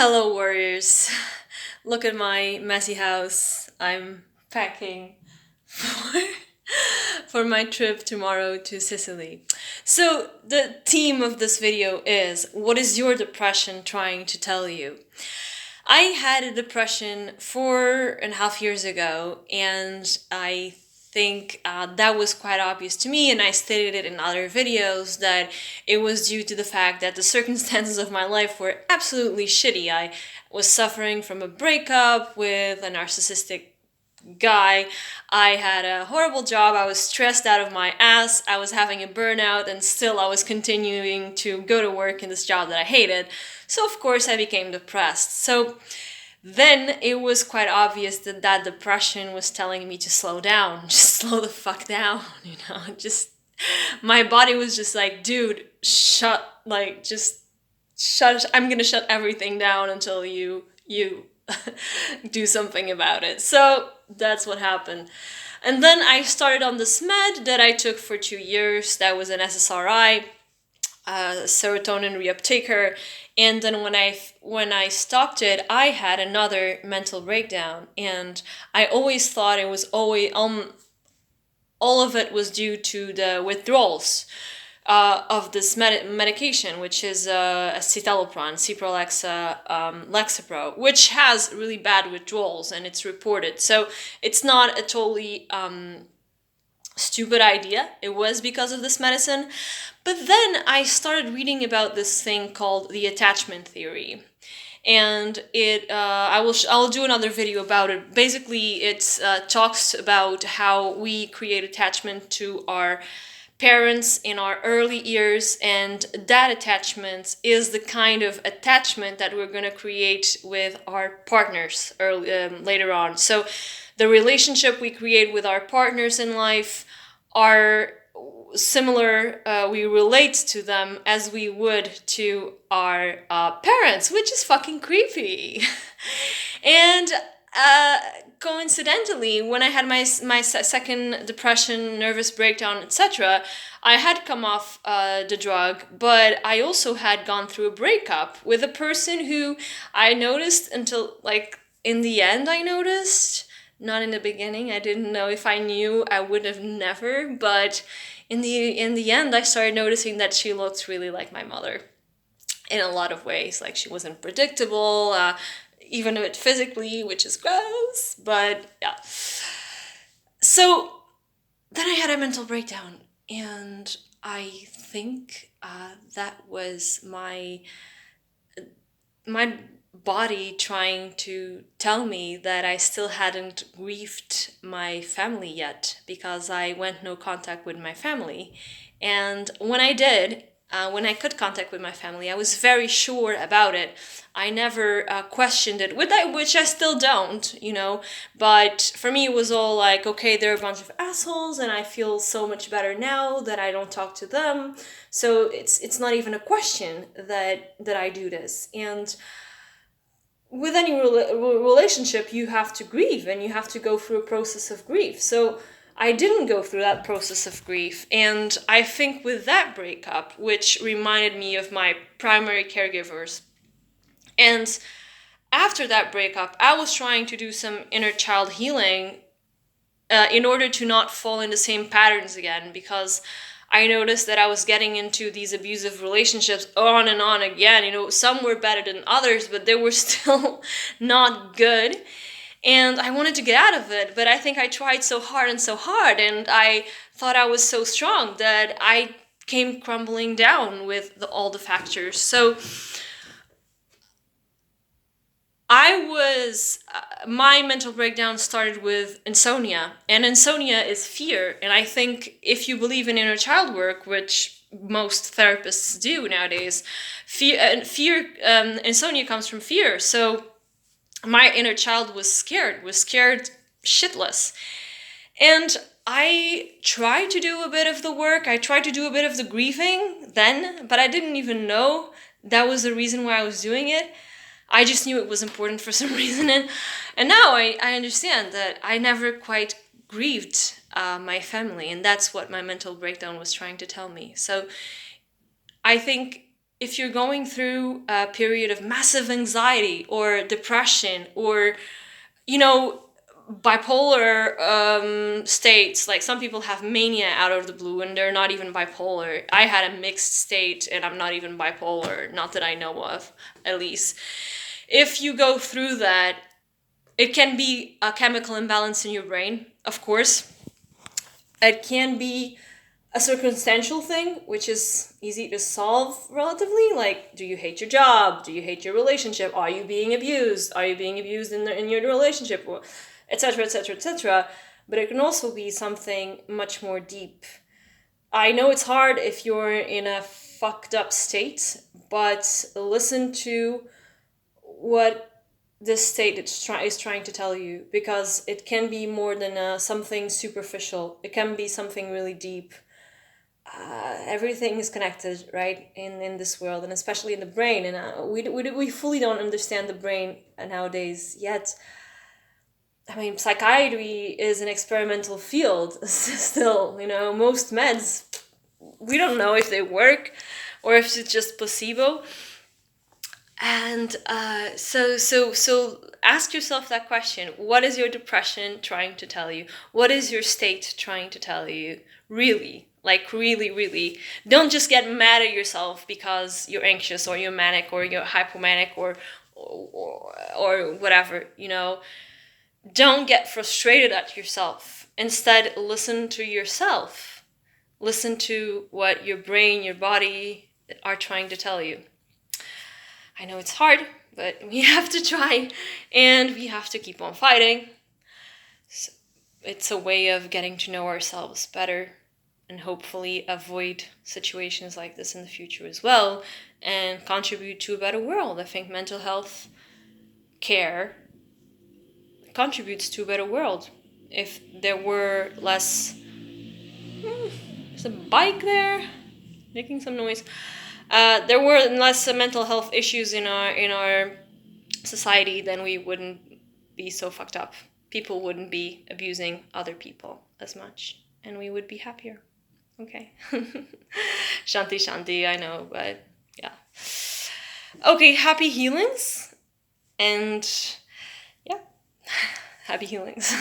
Hello, warriors. Look at my messy house. I'm packing for, for my trip tomorrow to Sicily. So, the theme of this video is what is your depression trying to tell you? I had a depression 4.5 years ago, and I think that was quite obvious to me, and I stated it in other videos that it was due to the fact that the circumstances of my life were absolutely shitty. I was suffering from a breakup with a narcissistic guy. I had a horrible job. I was stressed out of my ass. I was having a burnout, and still I was continuing to go to work in this job that I hated. So, of course, I became depressed. So, then it was quite obvious that that depression was telling me to slow down, just slow the fuck down, just my body was just like, dude, just shut, I'm gonna shut everything down until you do something about it. So that's what happened. And then I started on this med that I took for 2 years. That was an SSRI, serotonin reuptaker. And then when I stopped it, I had another mental breakdown, and I always thought it was always all of it was due to the withdrawals of this medication, which is citalopram, Cipralexa, Lexapro, which has really bad withdrawals, and it's reported. So it's not a totally stupid idea. It was because of this medicine. But then I started reading about this thing called the attachment theory. And I'll do another video about it. Basically, it talks about how we create attachment to our parents in our early years, and that attachment is the kind of attachment that we're going to create with our partners later on. So the relationship we create with our partners in life are similar, we relate to them as we would to our parents, which is fucking creepy. And coincidentally, when I had my second depression, nervous breakdown, etc., I had come off the drug, but I also had gone through a breakup with a person who I noticed until, like, in the end I noticed, not in the beginning. I didn't know. If I knew, I would have never, but in the end I started noticing that she looked really like my mother in a lot of ways. Like, she wasn't predictable, even a bit physically, which is gross, but yeah. So then I had a mental breakdown, and I think that was my body trying to tell me that I still hadn't grieved my family yet, because I went no contact with my family. And when I did, when I could contact with my family, I was very sure about it. I never questioned it, which I still don't. But for me, it was all like, okay, they're a bunch of assholes, and I feel so much better now that I don't talk to them. So it's not even a question that I do this. And with any relationship, you have to grieve, and you have to go through a process of grief. So I didn't go through that process of grief. And I think with that breakup, which reminded me of my primary caregivers, and after that breakup, I was trying to do some inner child healing in order to not fall in the same patterns again, because I noticed that I was getting into these abusive relationships on and on again. Some were better than others, but they were still not good. And I wanted to get out of it, but I think I tried so hard, and I thought I was so strong that I came crumbling down with all the factors. So my mental breakdown started with insomnia, and insomnia is fear. And I think if you believe in inner child work, which most therapists do nowadays, insomnia comes from fear. So my inner child was scared shitless. And I tried to do a bit of the work, I tried to do a bit of the grieving then, but I didn't even know that was the reason why I was doing it. I just knew it was important for some reason, and now I understand that I never quite grieved my family, and that's what my mental breakdown was trying to tell me. So I think if you're going through a period of massive anxiety or depression or, bipolar states, like some people have mania out of the blue and they're not even bipolar. I had a mixed state and I'm not even bipolar, not that I know of, at least. If you go through that, it can be a chemical imbalance in your brain, of course. It can be a circumstantial thing, which is easy to solve relatively. Like, do you hate your job? Do you hate your relationship? Are you being abused? Are you being abused in your relationship? Etc., etc., etc. But it can also be something much more deep. I know it's hard if you're in a fucked up state, but listen to what this state is trying to tell you, because it can be more than something superficial. It can be something really deep. Everything is connected, right, in this world, and especially in the brain. And we fully don't understand the brain nowadays yet. I mean, psychiatry is an experimental field still. Most meds, we don't know if they work or if it's just placebo. And so ask yourself that question. What is your depression trying to tell you? What is your state trying to tell you? Really, like really, really. Don't just get mad at yourself because you're anxious or you're manic or you're hypomanic or whatever, Don't get frustrated at yourself. Instead, listen to yourself. Listen to what your brain, your body are trying to tell you. I know it's hard, but we have to try, and we have to keep on fighting. So it's a way of getting to know ourselves better and hopefully avoid situations like this in the future as well and contribute to a better world. I think mental health care contributes to a better world. If there were less... there's a bike there making some noise. There were less mental health issues in our society, then we wouldn't be so fucked up. People wouldn't be abusing other people as much, and we would be happier. Okay. Shanti Shanti, I know, but yeah. Okay, happy healings, and yeah, happy healings.